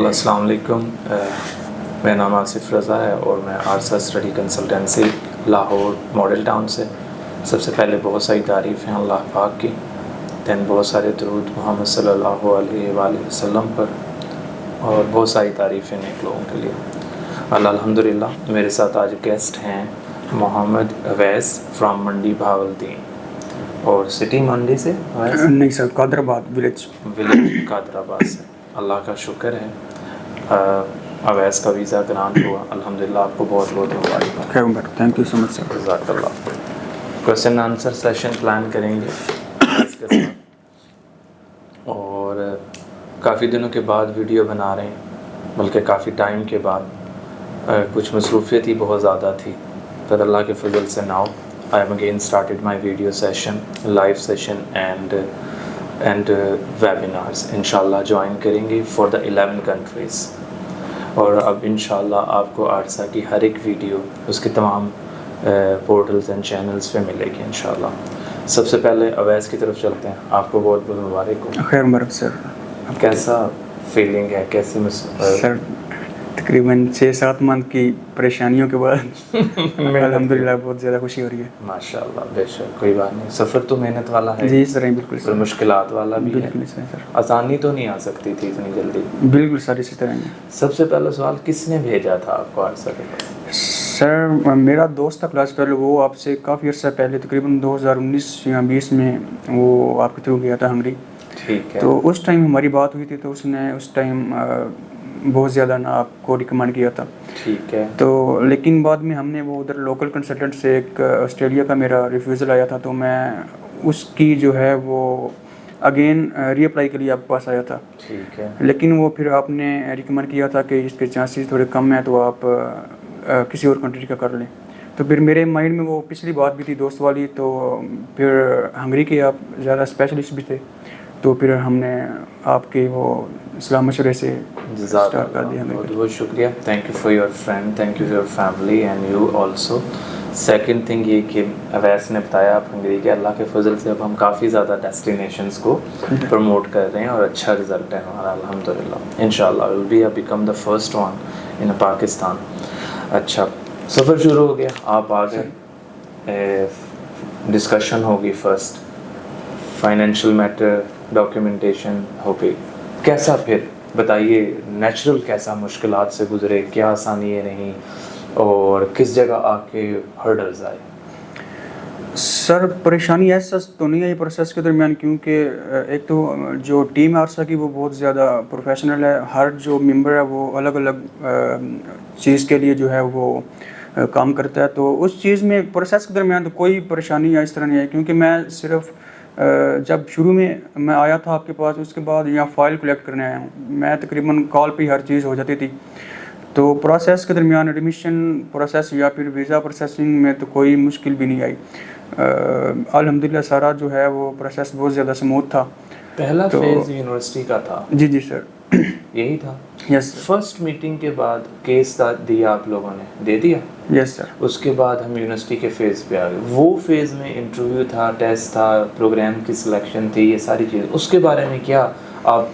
اللہ السلام علیکم. میرا نام آصف رضا ہے اور میں Arsa study consultancy Lahore model town سے. سب سے پہلے بہت ساری تعریفیں اللہ پاک کی، دین بہت سارے درود محمد صلی اللہ علیہ وآلہ وسلم پر، اور بہت ساری تعریفیں نیک لوگوں کے لیے. الحمدللہ میرے ساتھ آج گیسٹ ہیں محمد اویس فرام منڈی بہاولدین، اور سٹی منڈی سے نہیں سر، قادر آباد ولیج قادر آباد سے. اللہ کا شکر ہے اویس کا ویزا گرانٹ ہوا الحمدللہ. آپ کو بہت بہت مبارک. تھینک یو سو مچ سر. جزاک اللہ. کویشچن آنسر سیشن پلان کریں گے اس کے ساتھ، اور کافی دنوں کے بعد ویڈیو بنا رہے ہیں، بلکہ کافی ٹائم کے بعد. کچھ مصروفیت ہی بہت زیادہ تھی، پر اللہ کے فضل سے now I am again started my video session, live session and webinars. انشاءاللہ جوائن کریں گے for the 11 countries. اور اب انشاءاللہ آپ کو آرسا کی ہر ایک ویڈیو اس کے تمام پورٹلز اینڈ چینلز پہ ملے گی انشاءاللہ. سب سے پہلے اویس کی طرف چلتے ہیں. آپ کو بہت بہت مبارک ہو. خیر مبارک سر. کیسا فیلنگ ہے، کیسی سر تقریباً 6-7 منتھ کی پریشانیوں کے بعد الحمدللہ بہت زیادہ خوشی ہو رہی ہے. ماشاءاللہ، بے شک کوئی بات نہیں. سفر تو محنت والا ہے جی سر، بالکل اور مشکلات والا بھی ہے. بالکل سر. آسانی تو نہیں آ سکتی تھی اتنی جلدی. بالکل سر اسی طرح ہے. سب سے پہلا سوال، کس نے بھیجا تھا آپ کو آرسا کے پاس؟ سر میرا دوست تھا کلاس پہلے، وہ آپ سے کافی عرصہ پہلے تقریباً 2019 یا 20 میں وہ آپ کے تھرو گیا تھا ہنگری. ٹھیک ہے. تو اس ٹائم ہماری بات ہوئی تھی، تو اس نے اس ٹائم بہت زیادہ نا آپ کو ریکمینڈ کیا تھا. ٹھیک ہے. تو لیکن بعد میں ہم نے وہ ادھر لوکل کنسلٹنٹ سے ایک آسٹریلیا کا میرا ریفیوزل آیا تھا، تو میں اس کی جو ہے وہ اگین ری اپلائی کے لیے آپ کے پاس آیا تھا. ٹھیک ہے. لیکن وہ پھر آپ نے ریکمینڈ کیا تھا کہ اس کے چانسز تھوڑے کم ہیں، تو آپ کسی اور کنٹری کا کر لیں. تو پھر میرے مائنڈ میں وہ پچھلی بات بھی تھی دوست والی، تو پھر ہنگری کے آپ زیادہ اسپیشلسٹ بھی تھے، تو پھر ہم نے آپ کے وہ صلاح مشورے سے اسٹارٹ کر دیا. بہت بہت شکریہ. Thank you for your friend, thank you for your family and you also. Second thing یہ کہ اویس نے بتایا آپ ہنگری کے، اللہ کے فضل سے اب ہم کافی زیادہ ڈیسٹینیشنس کو پروموٹ کر رہے ہیں اور اچھا رزلٹ ہے ہمارا الحمدللہ. انشاءاللہ will be become the first one in Pakistan. اچھا، سفر شروع ہو گیا، آپ آ گئے، ڈسکشن ہوگی فرسٹ، فائنینشیل میٹر، ڈاکیومنٹیشن ہو گئی. کیسا پھر بتائیے، نیچرل کیسا مشکلات سے گزرے، کیا آسانیاں رہیں اور کس جگہ آ کے ہرڈلز آئے؟ سر پریشانی ایسا تو نہیں آئی پروسیس کے درمیان، کیونکہ ایک تو جو ٹیم آرسا کی وہ بہت زیادہ پروفیشنل ہے. ہر جو ممبر ہے وہ الگ الگ چیز کے لیے جو ہے وہ کام کرتا ہے. تو اس چیز میں پروسیس کے درمیان تو کوئی پریشانی اس طرح نہیں آئی، کیونکہ میں صرف جب شروع میں آیا تھا آپ کے پاس، اس کے بعد یہاں فائل کلیکٹ کرنے آیا ہوں میں، تقریباً کال پہ ہر چیز ہو جاتی تھی. تو پروسیس کے درمیان ایڈمیشن پروسیس یا پھر ویزا پروسیسنگ میں تو کوئی مشکل بھی نہیں آئی. الحمدللہ سارا جو ہے وہ پروسیس بہت زیادہ سموتھ تھا. پہلا فیز یونیورسٹی کا تھا؟ جی جی سر، یہی تھا. یس. فرسٹ میٹنگ کے بعد کیس دیا آپ لوگوں نے، دے دیا؟ یس سر. اس کے بعد ہم یونیورسٹی کے فیز پہ آ گئے. وہ فیز میں انٹرویو تھا، ٹیسٹ تھا، پروگرام کی سلیکشن تھی، یہ ساری چیز. اس کے بارے میں کیا آپ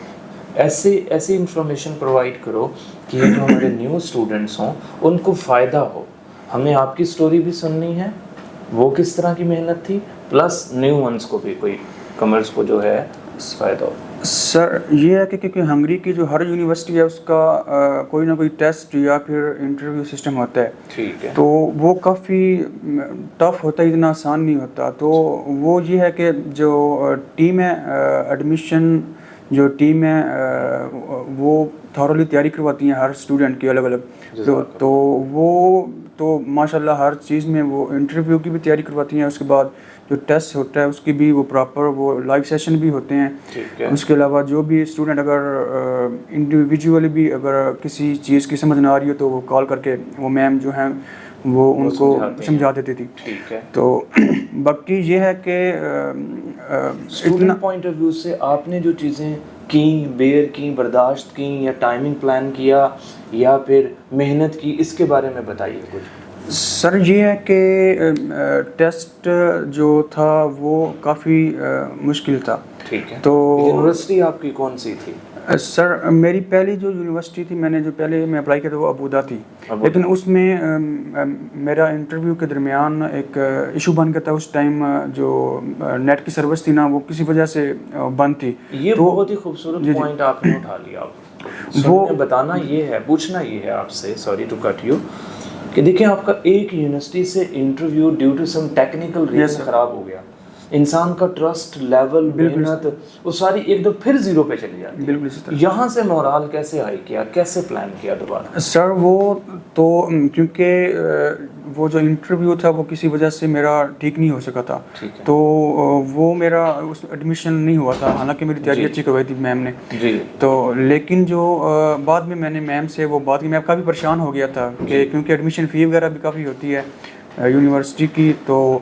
ایسی انفارمیشن پرووائڈ کرو کہ جو ہمارے نیو اسٹوڈنٹس ہوں ان کو فائدہ ہو. ہمیں آپ کی سٹوری بھی سننی ہے، وہ کس طرح کی محنت تھی، پلس نیو ونس کو بھی، کوئی کمرس کو جو ہے فائدہ ہو. سر یہ ہے کہ کیونکہ ہنگری کی جو ہر یونیورسٹی ہے اس کا کوئی نہ کوئی ٹیسٹ یا پھر انٹرویو سسٹم ہوتا ہے. ٹھیک ہے. تو وہ کافی ٹف ہوتا ہے، اتنا آسان نہیں ہوتا. تو وہ یہ ہے کہ جو ٹیم ہے ایڈمیشن جو ٹیم ہے وہ تھورلی تیاری کرواتی ہیں ہر اسٹوڈنٹ کی الگ الگ. تو وہ تو ماشاء اللہ ہر چیز میں وہ انٹرویو کی بھی تیاری کرواتی ہیں. اس کے بعد جو ٹیسٹ ہوتا ہے اس کی بھی وہ پراپر وہ لائیو سیشن بھی ہوتے ہیں. اس کے علاوہ جو بھی اسٹوڈنٹ اگر انڈیویجولی بھی اگر کسی چیز کی سمجھ نہ آ رہی ہو تو وہ کال کر کے وہ میم جو ہیں وہ ان کو سمجھا دیتی تھی. تو باقی یہ ہے کہ اسٹوڈنٹ پوائنٹ آف ویو سے آپ نے جو چیزیں کی، بیئر کی، برداشت کی، یا ٹائمنگ پلان کیا، یا پھر محنت کی، اس کے بارے میں بتائیے کچھ. سر یہ ہے کہ ٹیسٹ جو تھا وہ کافی مشکل تھا. ٹھیک ہے. تو یونیورسٹی آپ کی کون سی تھی؟ سر میری پہلی جو یونیورسٹی تھی میں نے جو پہلے میں اپلائی کیا تھا وہ ابودا تھی، لیکن اس میں میرا انٹرویو کے درمیان ایک ایشو بن گیا تھا اس ٹائم، جو نیٹ کی سروس تھی نا وہ کسی وجہ سے بند تھی. یہ بہت ہی خوبصورت پوائنٹ آپ نے اٹھا لیا. وہ بتانا یہ ہے، پوچھنا یہ ہے آپ سے، سوری ٹو کٹ یو، کہ دیکھیں آپ کا ایک یونیورسٹی سے interview due to some technical reason خراب ہو گیا، انسان کا ٹرسٹ لیول، محنت وہ ساری ایک دم پھر زیرو پہ چلی جاتی ہے. بالکل. یہاں سے مورال کیسے ہائی کیا، کیسے پلان کیا دوبارہ؟ سر وہ تو کیونکہ وہ جو انٹرویو تھا وہ کسی وجہ سے میرا ٹھیک نہیں ہو سکا تھا، تو وہ میرا اس ایڈمیشن نہیں ہوا تھا، حالانکہ میری تیاری اچھی کروائی تھی میم نے. تو لیکن جو بعد میں نے میم سے وہ بات کی، میں کافی پریشان ہو گیا تھا کہ کیونکہ ایڈمیشن فی وغیرہ بھی کافی ہوتی ہے یونیورسٹی کی. تو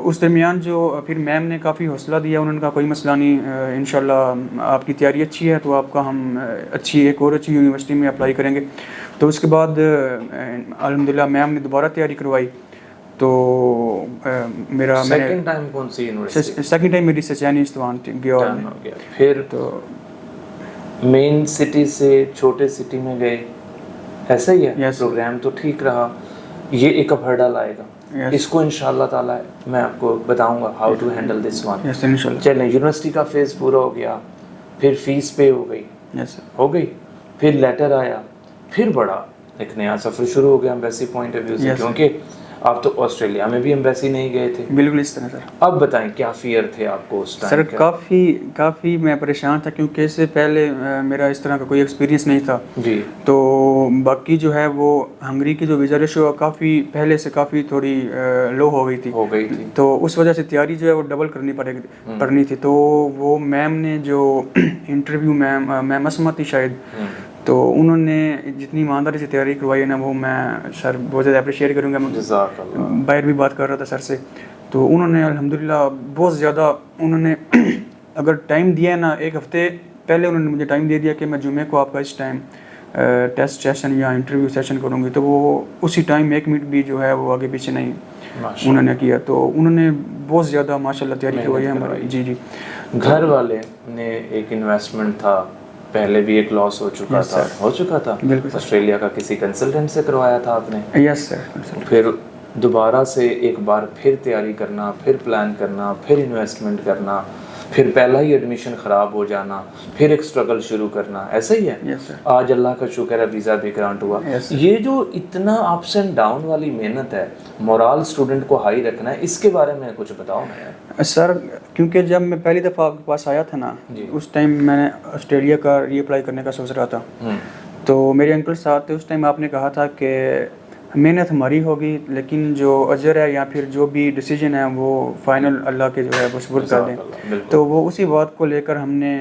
اس درمیان جو پھر میم نے کافی حوصلہ دیا، انہوں نے کہا کوئی مسئلہ نہیں، انشاءاللہ آپ کی تیاری اچھی ہے تو آپ کا ہم ایک اور اچھی یونیورسٹی میں اپلائی کریں گے. تو اس کے بعد الحمدللہ میم نے دوبارہ تیاری کروائی. تو میرا سیکنڈ ٹائم کون سی یونیورسٹی؟ سیکنڈ ٹائم میری سچینی استوان تھی گیور میں. پھر تو مین سٹی سے چھوٹے سٹی میں گئے، ایسا ہی ہے؟ پروگرام تو ٹھیک رہا. یہ ایک اب ہرڈل آئے گا، اس کو انشاءاللہ تعالیٰ میں آپ کو بتاؤں گا how to handle this one. چلیں، یونیورسٹی کا فیز پورا ہو گیا، پھر فیس پے ہو گئی، پھر لیٹر آیا، پھر بڑا ایک نیا سفر شروع ہو گیا ایمبیسی پوائنٹ آف ویو سے، کیونکہ آپ تو آسٹریلیا میں بھی ایمبیسی نہیں گئے تھے. بالکل اس طرح. سر اب بتائیں کیا فیئر تھے آپ کو اس ٹائم؟ سر کافی میں پریشان تھا، کیونکہ اس سے پہلے میرا اس طرح کا کوئی ایکسپیرینس نہیں تھا. جی. تو باقی جو ہے وہ ہنگری کی جو ویزا ریشو کافی پہلے سے کافی تھوڑی لو ہو گئی تھی، تو اس وجہ سے تیاری جو ہے وہ ڈبل پڑنی تھی. تو وہ میم نے جو انٹرویو میم اسما تھی شاید، تو انہوں نے جتنی ایمانداری سے تیاری کروائی ہے نا، وہ میں سر بہت زیادہ اپریشیٹ کروں گا. باہر بھی بات کر رہا تھا سر سے، تو انہوں نے الحمدللہ بہت زیادہ، انہوں نے اگر ٹائم دیا ہے نا، ایک ہفتے پہلے انہوں نے مجھے ٹائم دے دیا کہ میں جمعے کو آپ کا اس ٹائم ٹیسٹ سیشن یا انٹرویو سیشن کروں گی. تو وہ اسی ٹائم ایک منٹ بھی جو ہے وہ آگے پیچھے نہیں انہوں نے کیا. تو انہوں نے بہت زیادہ ماشاءاللہ تیاری کروائی ہے ہماری. جی. گھر والے نے ایک انویسٹمنٹ تھا، پہلے بھی ایک لاس ہو چکا تھا. آسٹریلیا کا کسی کنسلٹنٹ سے کروایا تھا آپ نے؟ یس سر. پھر دوبارہ سے ایک بار پھر تیاری کرنا، پھر پلان کرنا، پھر انویسٹمنٹ کرنا، پھر پہلا ہی ایڈمیشن خراب ہو جانا، پھر ایک اسٹرگل شروع کرنا، ایسا ہی ہے. آج اللہ کا شکر ہے ویزا بھی گرانٹ ہوا. یہ جو اتنا اپس اینڈ ڈاؤن والی محنت ہے، مورال اسٹوڈنٹ کو ہائی رکھنا ہے، اس کے بارے میں کچھ بتاؤ نا. سر کیونکہ جب میں پہلی دفعہ آپ کے پاس آیا تھا نا، اس ٹائم میں نے آسٹریلیا کا ری اپلائی کرنے کا سوچ رہا تھا. تو میرے انکل صاحب تھے، اس ٹائم آپ نے کہا تھا کہ محنت ہماری ہوگی، لیکن جو اجر ہے یا پھر جو بھی ڈیسیجن ہے وہ فائنل اللہ کے جو ہے وہ سپرد کر دیں. تو وہ اسی بات کو لے کر ہم نے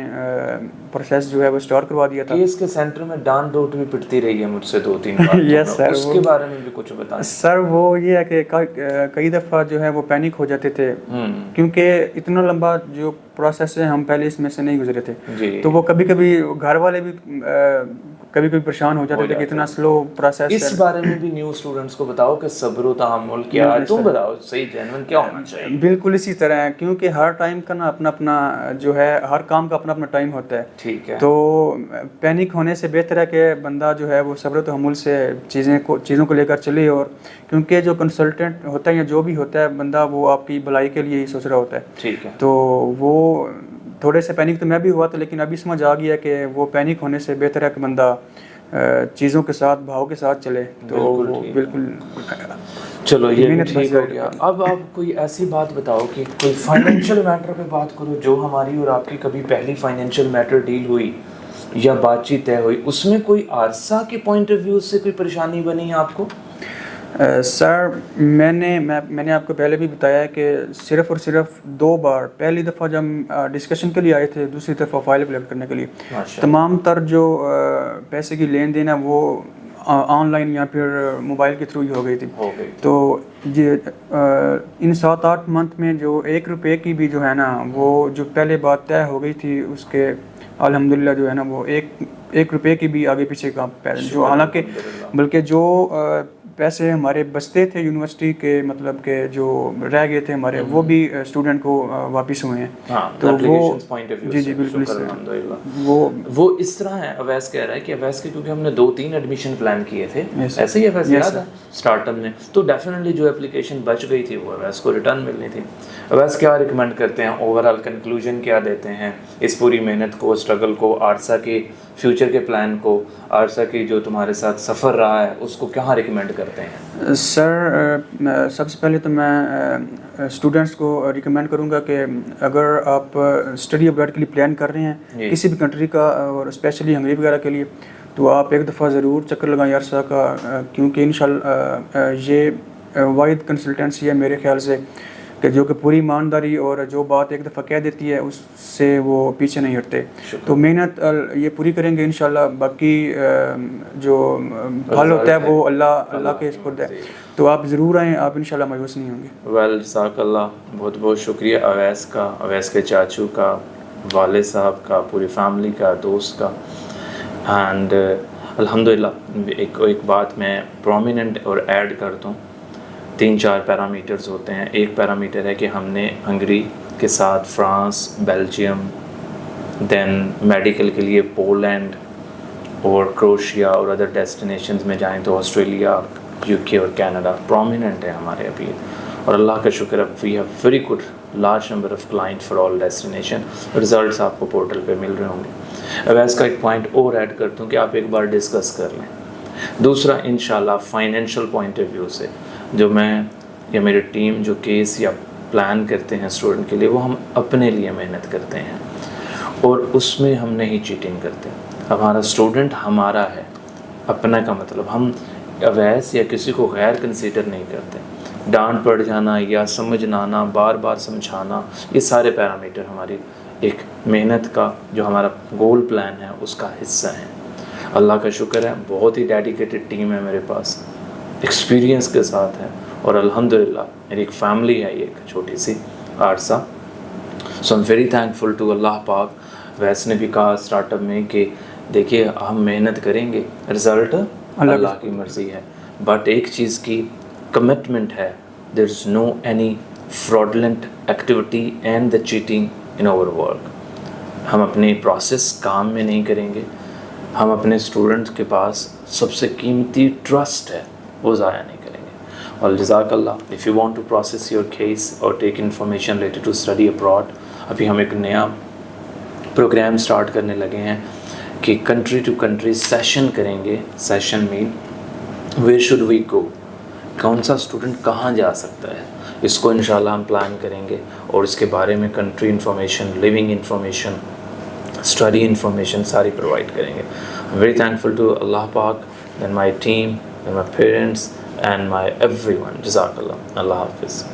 پروسیس جو ہے وہ اسٹارٹ کروا دیا تھا. اس کے سینٹر میں ڈان ڈوٹ بھی پٹتی رہی ہے مجھ سے 2-3 بار. یس سر. اس کے بارے میں بھی کچھ بتائیں. سر وہ یہ ہے کہ کئی دفعہ جو ہے وہ پینک ہو جاتے تھے، کیونکہ اتنا لمبا جو پروسیس ہے ہم پہلے اس میں سے نہیں گزرے تھے. تو وہ کبھی کبھی گھر والے بھی کبھی پریشان ہو جاتے تھے کہ اتنا سلو پروسیس. اس بارے میں بھی نیو اسٹوڈنٹس کو بتاؤ کہ صبر و تحمل کیا ہے. تم بتاؤ صحیح جینوئن کیا ہونا چاہیے. بالکل اسی طرح ہے، کیونکہ ہر ٹائم کا نا اپنا جو ہے، ہر کام کا اپنا ٹائم ہوتا ہے. ٹھیک ہے. تو پینک ہونے سے بہتر ہے کہ بندہ جو ہے وہ صبر و تحمل سے چیزوں کو لے کر چلے. اور کیونکہ جو کنسلٹنٹ ہوتا ہے یا جو بھی ہوتا ہے بندہ، وہ آپ کی بھلائی کے لیے ہی سوچ رہا ہوتا ہے. ٹھیک ہے. تو وہ تھوڑے سے پینک تو میں بھی ہوا تھا، لیکن ابھی سمجھ آ گیا کہ وہ پینک ہونے سے بہتر ہے کہ بندہ چیزوں کے ساتھ بھاؤ کے ساتھ چلے. تو بالکل چلو یہ بھی ٹھیک ہو گیا. اب آپ کوئی ایسی بات بتاؤ کہ کوئی فائنینشیل میٹر پہ بات کرو، جو ہماری اور آپ کی کبھی پہلی فائنینشیل میٹر ڈیل ہوئی یا بات چیت طے ہوئی، اس میں کوئی عرصہ کے پوائنٹ آف ویو سے کوئی پریشانی بنی ہے آپ کو؟ سر میں نے آپ کو پہلے بھی بتایا ہے کہ صرف اور صرف 2 بار، پہلی دفعہ جب ڈسکشن کے لیے آئے تھے، دوسری دفعہ فائل کلیکٹ کرنے کے لیے، تمام تر جو پیسے کی لین دین ہے وہ آن لائن یا پھر موبائل کے تھرو ہی ہو گئی تھی. تو ان 7-8 منتھ میں جو 1 روپے کی بھی جو ہے نا، وہ جو پہلے بات طے ہو گئی تھی، اس کے الحمدللہ جو ہے نا وہ 1 روپے کی بھی آگے پیچھے کا جو، حالانکہ بلکہ جو پیسے ہمارے بچتے تھے یونیورسٹی کے مطلب کہ جو رہ گئے تھے ہمارے وہ بھی اسٹوڈنٹ کو واپس ہوئے ہیں. تو وہ جی جی بالکل وہ اس طرح ہے. اویس کہہ رہا ہے کہ اویس کے کیونکہ ہم نے 2-3 ایڈمیشن پلان کیے تھے ایسے ہی اویس یاد ہے اسٹارٹ اپ میں, تو ڈیفینیٹلی جو اپلیکیشن بچ گئی تھی وہ اویس کو ریٹرن ملنی تھی. اویس کیا ریکمینڈ کرتے ہیں, اوور آل کنکلوژن کیا دیتے ہیں اس پوری محنت کو, اسٹرگل کو, عارصہ کے فیوچر کے پلان کو, عارصہ کی جو تمہارے ساتھ سفر رہا ہے اس کو کہاں ریکمینڈ کرتے ہیں؟ سر سب سے پہلے تو میں اسٹوڈنٹس کو ریکمینڈ کروں گا کہ اگر آپ اسٹڈی ابراڈ کے لیے پلان کر رہے ہیں کسی بھی کنٹری کا, اور اسپیشلی ہنگری وغیرہ کے لیے, تو آپ ایک دفعہ ضرور چکر لگائیں عارصہ کا, کیونکہ انشاءاللہ یہ واحد کنسلٹنسی ہے میرے خیال سے کہ جو کہ پوری ایمانداری اور جو بات ایک دفعہ کہہ دیتی ہے اس سے وہ پیچھے نہیں ہٹتے. تو محنت یہ پوری کریں گے انشاءاللہ, باقی جو حل ہوتا ہے وہ اللہ کے سپرد ہے. تو آپ ضرور آئیں, آپ انشاءاللہ مایوس نہیں ہوں گے. ویل جزاک اللہ, بہت بہت شکریہ اویس کا, اویس کے چاچو کا, والد صاحب کا, پوری فیملی کا, دوست کا. اینڈ الحمدللہ ایک بات میں پرومیننٹ اور ایڈ کر دوں, 3-4 پیرامیٹرز ہوتے ہیں. ایک پیرامیٹر ہے کہ ہم نے ہنگری کے ساتھ فرانس, بیلجیم, دین میڈیکل کے لیے پولینڈ اور کروشیا اور ادر ڈیسٹینیشنز میں جائیں تو آسٹریلیا, UK اور کینیڈا پرومیننٹ ہے ہمارے ابھی. اور اللہ کا شکر ہے we have very good large number of client for all destination. Results آپ کو پورٹل پہ مل رہے ہوں گے. اویس کا ایک پوائنٹ اور ایڈ کرتا ہوں کہ آپ ایک بار ڈسکس کر لیں. دوسرا انشاءاللہ فائنینشیل پوائنٹ آف ویو سے جو میں یا میری ٹیم جو کیس یا پلان کرتے ہیں اسٹوڈنٹ کے لیے, وہ ہم اپنے لیے محنت کرتے ہیں اور اس میں ہم نہیں چیٹنگ کرتے. ہمارا اسٹوڈنٹ ہمارا ہے, اپنا کا مطلب ہم اویس یا کسی کو غیر کنسیڈر نہیں کرتے. ڈانٹ پڑ جانا یا سمجھ نہ آنا, بار بار سمجھانا, یہ سارے پیرامیٹر ہماری ایک محنت کا جو ہمارا گول پلان ہے اس کا حصہ ہیں. اللہ کا شکر ہے بہت ہی ڈیڈیکیٹڈ ٹیم ہے میرے پاس, ایکسپیرینس کے ساتھ ہے, اور الحمدللہ میری ایک فیملی ہے, یہ ایک چھوٹی سی عارصہ. سو am very thankful to Allah پاک. ویس نے بھی کہا اسٹارٹ اپ میں کہ دیکھیے ہم محنت کریں گے, رزلٹ اللہ کی مرضی ہے, بٹ ایک چیز کی کمٹمنٹ ہے, there is no any fraudulent activity and the cheating in our work. ہم اپنی پروسیس کام میں نہیں کریں گے, ہم اپنے اسٹوڈنٹ کے پاس سب سے قیمتی ٹرسٹ ہے وہ ضائع نہیں کریں گے. اور جزاک اللہ. If you want to process your case اور take information related to study abroad, ابھی ہم ایک نیا پروگرام اسٹارٹ کرنے لگے ہیں کہ کنٹری ٹو کنٹری سیشن کریں گے. سیشن مین ویئر شوڈ وی گو, کون سا اسٹوڈنٹ کہاں جا سکتا ہے, اس کو انشاءاللہ ہم پلان کریں گے, اور اس کے بارے میں country information, living information, study information ساری پرووائڈ کریں گے. ویری تھینکفل ٹو اللہ پاک and my team and my parents and my every one. جزاک اللہ. اللہ حافظ.